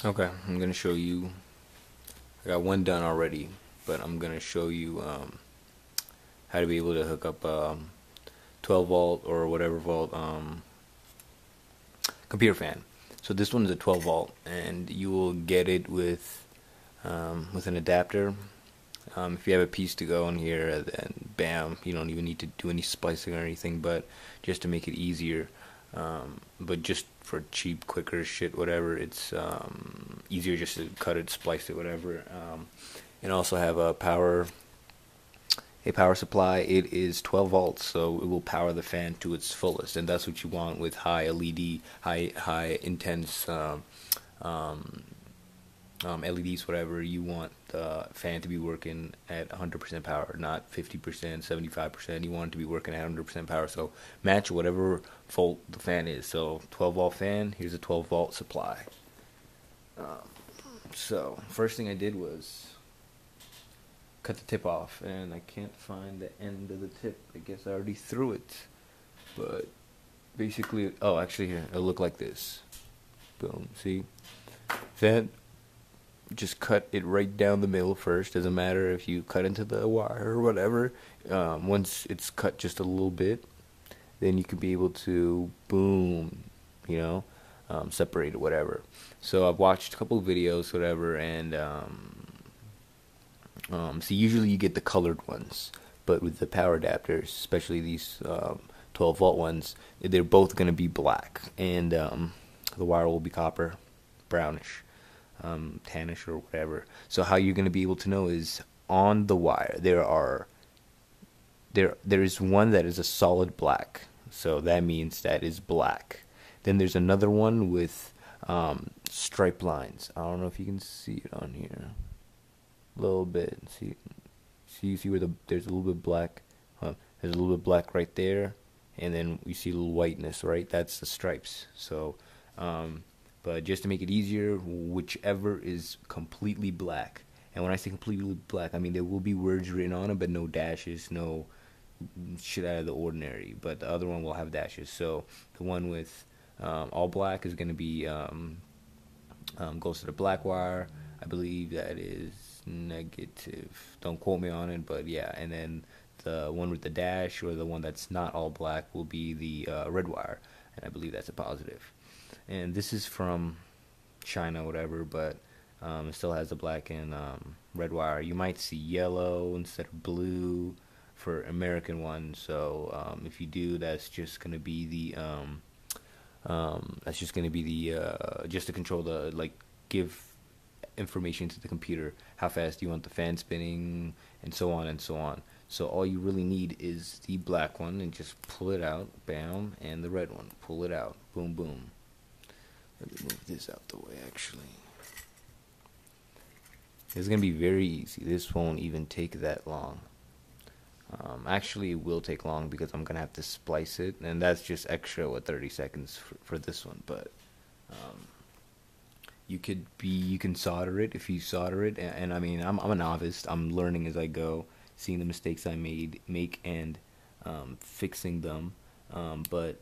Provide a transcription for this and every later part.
Okay, I'm gonna show you. I got one done already, but I'm gonna show you how to be able to hook up 12 volt or whatever volt computer fan. So this one is a 12 volt, and you will get it with an adapter. If you have a piece to go in here, then bam, you don't even need to do any splicing or anything, but just to make it easier. But just for cheap, quicker shit, whatever, it's easier just to cut it, splice it, whatever. And also have a power supply. It is 12 volts, so it will power the fan to its fullest, and that's what you want with high LED, high intense um, LEDs, whatever. You want the fan to be working at 100% power, not 50%, 75%. You want it to be working at 100% power. So match whatever volt the fan is. So 12 volt fan, here's a 12 volt supply. So first thing I did was cut the tip off, and I can't find the end of the tip. I guess I already threw it. But basically, oh, actually here, it'll look like this. Boom, see? That just cut it right down the middle first. Doesn't matter if you cut into the wire or whatever. Once it's cut just a little bit, then you can be able to boom, you know, separate it, whatever. So I've watched a couple of videos, whatever, and so usually you get the colored ones, but with the power adapters, especially these 12 volt ones, they're both going to be black, and the wire will be copper, brownish, tannish or whatever. So how you're going to be able to know is on the wire there is one that is a solid black, so that means that is black. Then there's another one with stripe lines. I don't know if you can see it on here a little bit. See where there's a little bit black. There's a little bit black right there, and then you see a little whiteness, right? That's the stripes. So, but just to make it easier, whichever is completely black. And when I say completely black, I mean there will be words written on it, but no dashes, no shit out of the ordinary. But the other one will have dashes. So the one with all black is going to be goes to the black wire. I believe that is negative. Don't quote me on it, but yeah. And then the one with the dash, or the one that's not all black, will be the red wire, and I believe that's a positive. And this is from China, whatever, but it still has the black and red wire. You might see yellow instead of blue for American ones. So if you do, that's just gonna be the just to control the, like, give information to the computer. How fast do you want the fan spinning, and so on and so on. So all you really need is the black one, and just pull it out, bam, and the red one, pull it out, boom, boom. Let me move this out the way, actually. It's going to be very easy. This won't even take that long. Actually, it will take long because I'm going to have to splice it, and that's just extra, 30 seconds for this one. But um, you can solder it if you solder it, and I mean, I'm a novice. I'm learning as I go, seeing the mistakes I make, and fixing them. But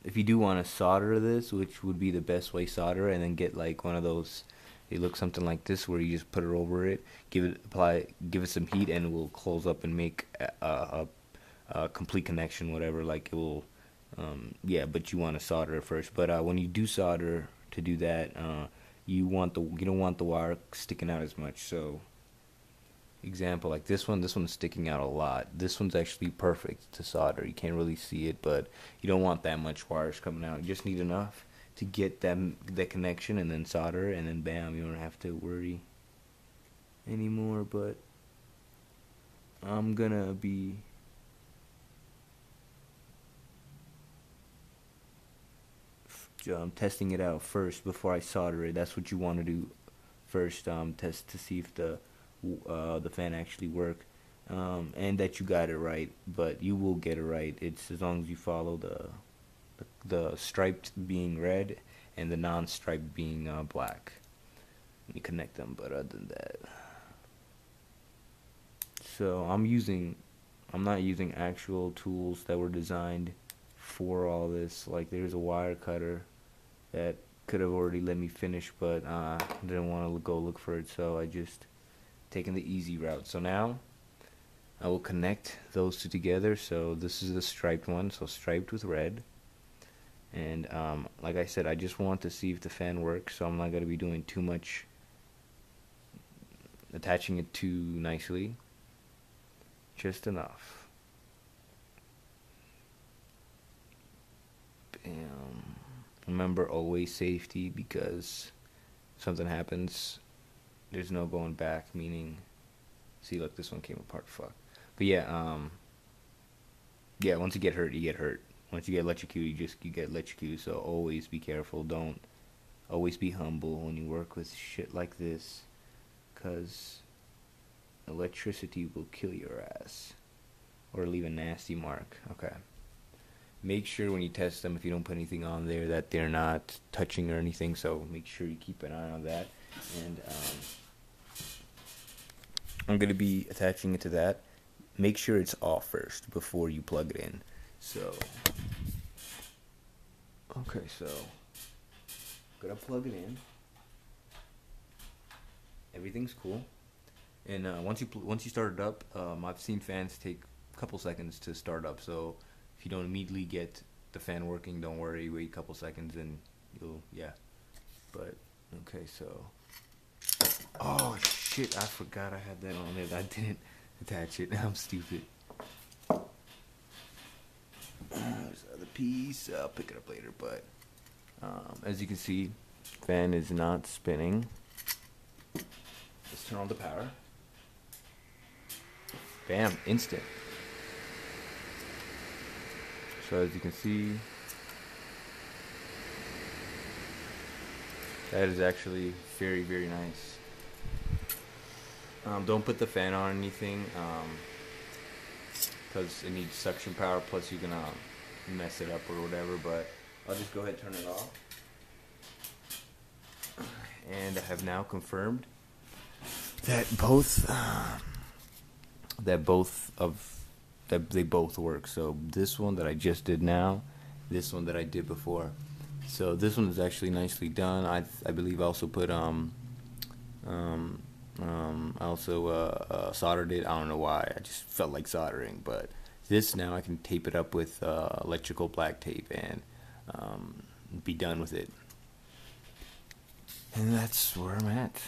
if you do want to solder this, which would be the best way, solder, and then get like one of those. They look something like this, where you just put it over it, give it some heat, and it will close up and make a complete connection, whatever. Like it will, yeah. But you want to solder it first. But when you do solder, to do that, you don't want the wire sticking out as much. So example, like this one's sticking out a lot. This one's actually perfect to solder. You can't really see it, but you don't want that much wires coming out. You just need enough to get that connection, and then solder, and then bam, you don't have to worry anymore. But I'm gonna be testing it out first before I solder it. That's what you want to do first. Test to see if the fan actually work, and that you got it right. But you will get it right. It's as long as you follow the striped being red and the non-striped being black. You connect them, but other than that, so I'm not using actual tools that were designed for all this. Like there's a wire cutter, that could have already let me finish, but didn't want to go look for it, so I just taken the easy route. So now I will connect those two together. So this is the striped one, so striped with red. And like I said, I just want to see if the fan works, so I'm not going to be doing too much, attaching it too nicely, just enough. Bam. Remember, always safety, because if something happens, there's no going back, meaning, see, look, this one came apart, fuck. But yeah, yeah, once you get hurt, you get hurt. Once you get electrocuted, you get electrocuted, so always be careful. Don't, always be humble when you work with shit like this, because electricity will kill your ass, or leave a nasty mark. Okay. Make sure when you test them, if you don't put anything on there, that they're not touching or anything, so make sure you keep an eye on that. And I'm going to be attaching it to that. Make sure it's off first before you plug it in. So, okay, so gonna plug it in. Everything's cool. And once you start it up, I've seen fans take a couple seconds to start up. So if you don't immediately get the fan working, don't worry. Wait a couple seconds and you'll, yeah. But okay, so, oh shit, I forgot I had that on there. I didn't attach it. I'm stupid. There's the other piece. I'll pick it up later. But as you can see, fan is not spinning. Let's turn on the power. Bam, instant. So as you can see, that is actually very, very nice. Don't put the fan on anything, because it needs suction power, plus you're gonna mess it up or whatever. But I'll just go ahead and turn it off. And I have now confirmed that they both work. So this one that I just did now, this one that I did before. So this one is actually nicely done. I believe I also put I also soldered it. I don't know why. I just felt like soldering. But this, now I can tape it up with electrical black tape and be done with it. And that's where I'm at.